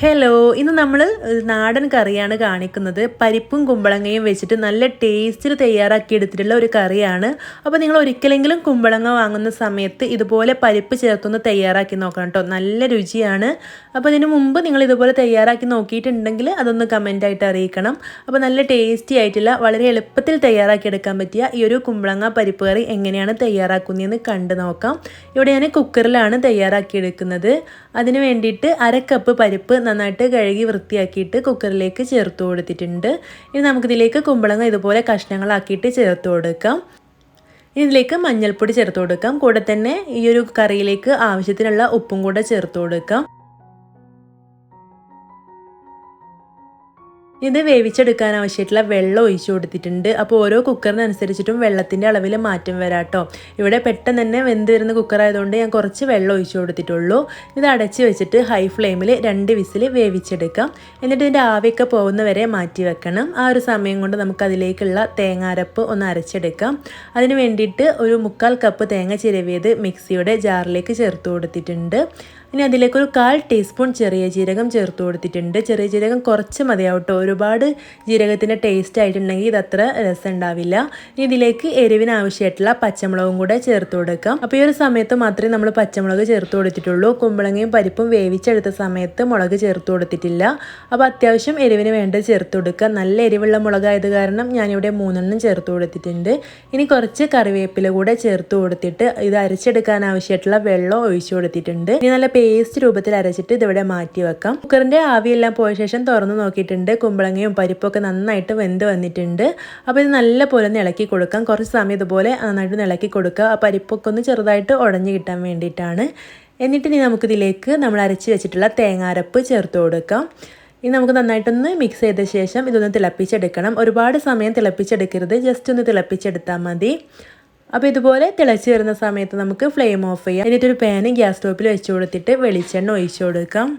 Hello, ഇന്ന് നമ്മൾ നാടൻ കറിയാണ് കാണിക്കുന്നത്. പരിപ്പും കുമ്പളങ്ങയും വെച്ചിട്ട് നല്ല ടേസ്റ്റിൽ തയ്യാറാക്കി എടുത്തിട്ടുള്ള ഒരു കറിയാണ്. അപ്പോൾ നിങ്ങൾ ഒരിക്കലെങ്കിലും കുമ്പളങ്ങ വാങ്ങുന്ന സമയത്ത് ഇതുപോലെ പരിപ്പ് ചേർത്തൊന്ന് തയ്യാറാക്കി നോക്കണം കേട്ടോ. നല്ല രുചിയാണ്. അപ്പോൾ ഇതിനു മുമ്പ് നിങ്ങൾ ഇതുപോലെ തയ്യാറാക്കി നോക്കിയിട്ടുണ്ടെങ്കിൽ അതൊന്ന് കമൻറ്റായിട്ട് അറിയിക്കണം. അപ്പോൾ നല്ല ടേസ്റ്റി ആയിട്ടുള്ള വളരെ എളുപ്പത്തിൽ തയ്യാറാക്കി എടുക്കാൻ പറ്റിയ ഈ ഒരു കുമ്പളങ്ങ പരിപ്പ് കറി എങ്ങനെയാണ് തയ്യാറാക്കുന്നതെന്ന് കണ്ടു നോക്കാം. ഇവിടെ ഞാൻ കുക്കറിലാണ് തയ്യാറാക്കി എടുക്കുന്നത്. അതിന് വേണ്ടിയിട്ട് 1/2 കപ്പ് പരിപ്പ് നന്നായിട്ട് കഴുകി വൃത്തിയാക്കിയിട്ട് കുക്കറിലേക്ക് ചേർത്ത് കൊടുത്തിട്ടുണ്ട്. ഇനി നമുക്കിതിലേക്ക് കുമ്പളങ്ങ ഇതുപോലെ കഷ്ണങ്ങളാക്കിയിട്ട് ചേർത്ത് കൊടുക്കാം. ഇതിലേക്ക് മഞ്ഞൾപ്പൊടി ചേർത്ത് കൊടുക്കാം. കൂടെ തന്നെ ഈ ഒരു കറിയിലേക്ക് ആവശ്യത്തിനുള്ള ഉപ്പും കൂടെ ചേർത്ത് കൊടുക്കാം. ഇത് വേവിച്ചെടുക്കാൻ ആവശ്യമായിട്ടുള്ള വെള്ളം ഒഴിച്ചു കൊടുത്തിട്ടുണ്ട്. അപ്പോൾ ഓരോ കുക്കറിനനുസരിച്ചിട്ടും വെള്ളത്തിൻ്റെ അളവിൽ മാറ്റം വരാം കേട്ടോ. ഇവിടെ പെട്ടെന്ന് തന്നെ വെന്ത് വരുന്ന കുക്കറായതുകൊണ്ട് ഞാൻ കുറച്ച് വെള്ളം ഒഴിച്ചു കൊടുത്തിട്ടുള്ളൂ. ഇത് അടച്ച് വെച്ചിട്ട് ഹൈ ഫ്ലെയിമിൽ 2 വിസിൽ വേവിച്ചെടുക്കാം. എന്നിട്ട് ഇതിൻ്റെ ആവിയൊക്കെ പോകുന്ന വരെ മാറ്റി വെക്കണം. ആ ഒരു സമയം കൊണ്ട് നമുക്ക് അതിലേക്കുള്ള തേങ്ങാരപ്പ് ഒന്ന് അരച്ചെടുക്കാം. അതിന് വേണ്ടിയിട്ട് ഒരു 1/4 കപ്പ് തേങ്ങ ചിരവിയത് മിക്സിയുടെ ജാറിലേക്ക് ചേർത്ത് കൊടുത്തിട്ടുണ്ട്. ഇനി അതിലേക്കൊരു 1/4 ടീസ്പൂൺ ചെറിയ ജീരകം ചേർത്ത് കൊടുത്തിട്ടുണ്ട്. ചെറിയ ജീരകം കുറച്ച് മതിയാവും കേട്ടോ. ഒരുപാട് ജീരകത്തിൻ്റെ ടേസ്റ്റ് ആയിട്ടുണ്ടെങ്കിൽ ഇതത്ര രസം ഉണ്ടാവില്ല. ഇനി ഇതിലേക്ക് എരിവിന് ആവശ്യമായിട്ടുള്ള പച്ചമുളകും കൂടെ ചേർത്ത് കൊടുക്കാം. അപ്പോൾ ഈ ഒരു സമയത്ത് മാത്രമേ നമ്മൾ പച്ചമുളക് ചേർത്ത് കൊടുത്തിട്ടുള്ളൂ. കുമ്പളങ്ങയും പരിപ്പും വേവിച്ചെടുത്ത സമയത്ത് മുളക് ചേർത്ത് കൊടുത്തിട്ടില്ല. അപ്പോൾ അത്യാവശ്യം എരിവിന് വേണ്ടത് ചേർത്ത് കൊടുക്കുക. നല്ല എരിവുള്ള മുളകായത് കാരണം ഞാനിവിടെ 3 ചേർത്ത് കൊടുത്തിട്ടുണ്ട്. ഇനി കുറച്ച് കറിവേപ്പില കൂടെ ചേർത്ത് കൊടുത്തിട്ട് ഇത് അരച്ചെടുക്കാൻ ആവശ്യമായിട്ടുള്ള വെള്ളം ഒഴിച്ചു കൊടുത്തിട്ടുണ്ട്. ഇനി നല്ല പേസ്റ്റ് രൂപത്തിൽ അരച്ചിട്ട് ഇതിവിടെ മാറ്റി വെക്കാം. കുക്കറിൻ്റെ ആവിയെല്ലാം പോയ ശേഷം തുറന്ന് നോക്കിയിട്ടുണ്ട്. കുമ്പളങ്ങയും പരിപ്പൊക്കെ നന്നായിട്ട് വെന്ത് വന്നിട്ടുണ്ട്. അപ്പോൾ ഇത് നല്ല പോലെ ഒന്ന് ഇളക്കി കൊടുക്കാം. കുറച്ച് സമയം ഇതുപോലെ നന്നായിട്ട് ഇളക്കി കൊടുക്കുക. ആ പരിപ്പൊക്കെ ഒന്ന് ചെറുതായിട്ട് ഉടഞ്ഞു കിട്ടാൻ വേണ്ടിയിട്ടാണ്. എന്നിട്ട് ഇനി നമുക്കിതിലേക്ക് നമ്മൾ അരച്ച് വെച്ചിട്ടുള്ള തേങ്ങാരപ്പ് ചേർത്ത് കൊടുക്കാം. ഇനി നമുക്ക് നന്നായിട്ടൊന്ന് മിക്സ് ചെയ്ത ശേഷം ഇതൊന്ന് തിളപ്പിച്ചെടുക്കണം. ഒരുപാട് സമയം തിളപ്പിച്ചെടുക്കരുത്, ജസ്റ്റ് ഒന്ന് തിളപ്പിച്ചെടുത്താൽ മതി. അപ്പോൾ ഇതുപോലെ തിളച്ച് വരുന്ന സമയത്ത് നമുക്ക് ഫ്ലെയിം ഓഫ് ചെയ്യാം. എന്നിട്ടൊരു പാന് ഗ്യാസ് സ്റ്റോപ്പിൽ വെച്ച് കൊടുത്തിട്ട് വെളിച്ചെണ്ണ ഒഴിച്ചു കൊടുക്കാം.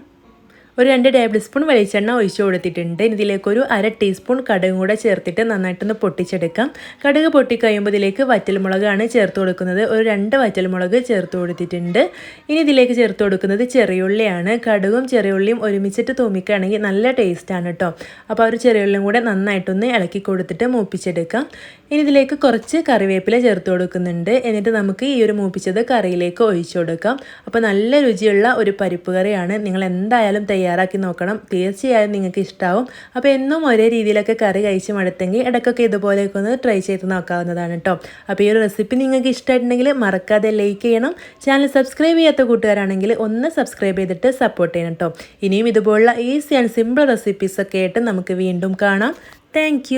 ഒരു 2 ടേബിൾ സ്പൂൺ വെളിച്ചെണ്ണ ഒഴിച്ചു കൊടുത്തിട്ടുണ്ട്. ഇതിലേക്കൊരു 1/2 ടീസ്പൂൺ കടുകും കൂടെ ചേർത്തിട്ട് നന്നായിട്ടൊന്ന് പൊട്ടിച്ചെടുക്കാം. കടുക് പൊട്ടിക്കഴിയുമ്പോൾ ഇതിലേക്ക് വറ്റൽമുളകാണ് ചേർത്ത് കൊടുക്കുന്നത്. ഒരു 2 വറ്റൽമുളക് ചേർത്ത് കൊടുത്തിട്ടുണ്ട്. ഇനി ഇതിലേക്ക് ചേർത്ത് കൊടുക്കുന്നത് ചെറിയുള്ളിയാണ്. കടുകും ചെറിയുള്ളിയും ഒരുമിച്ചിട്ട് തൂമിക്കുകയാണെങ്കിൽ നല്ല ടേസ്റ്റാണ് കേട്ടോ. അപ്പോൾ ആ ഒരു ചെറിയുള്ളിയും കൂടെ നന്നായിട്ടൊന്ന് ഇളക്കി കൊടുത്തിട്ട് മൂപ്പിച്ചെടുക്കാം. ഇനി ഇതിലേക്ക് കുറച്ച് കറിവേപ്പില ചേർത്ത് കൊടുക്കുന്നുണ്ട്. എന്നിട്ട് നമുക്ക് ഈ ഒരു മൂപ്പിച്ചത് കറിയിലേക്ക് ഒഴിച്ചു കൊടുക്കാം. അപ്പോൾ നല്ല രുചിയുള്ള ഒരു പരിപ്പ് കറിയാണ്. നിങ്ങൾ എന്തായാലും തയ്യാറാക്കി നോക്കണം. തീർച്ചയായും നിങ്ങൾക്ക് ഇഷ്ടമാവും. അപ്പോൾ എന്നും ഒരേ രീതിയിലൊക്കെ കറി കഴിച്ച് മടുത്തെങ്കിൽ ഇടയ്ക്കൊക്കെ ഇതുപോലെയൊക്കെ ഒന്ന് ട്രൈ ചെയ്ത് നോക്കാവുന്നതാണ് കേട്ടോ. അപ്പോൾ ഈ ഒരു റെസിപ്പി നിങ്ങൾക്ക് ഇഷ്ടമായിട്ടുണ്ടെങ്കിൽ മറക്കാതെ ലൈക്ക് ചെയ്യണം. ചാനൽ സബ്സ്ക്രൈബ് ചെയ്യാത്ത കൂട്ടുകാരാണെങ്കിൽ ഒന്ന് സബ്സ്ക്രൈബ് ചെയ്തിട്ട് സപ്പോർട്ട് ചെയ്യണം കേട്ടോ. ഇനിയും ഇതുപോലുള്ള ഈസി ആൻഡ് സിമ്പിൾ റെസിപ്പീസൊക്കെ ആയിട്ട് നമുക്ക് വീണ്ടും കാണാം. താങ്ക്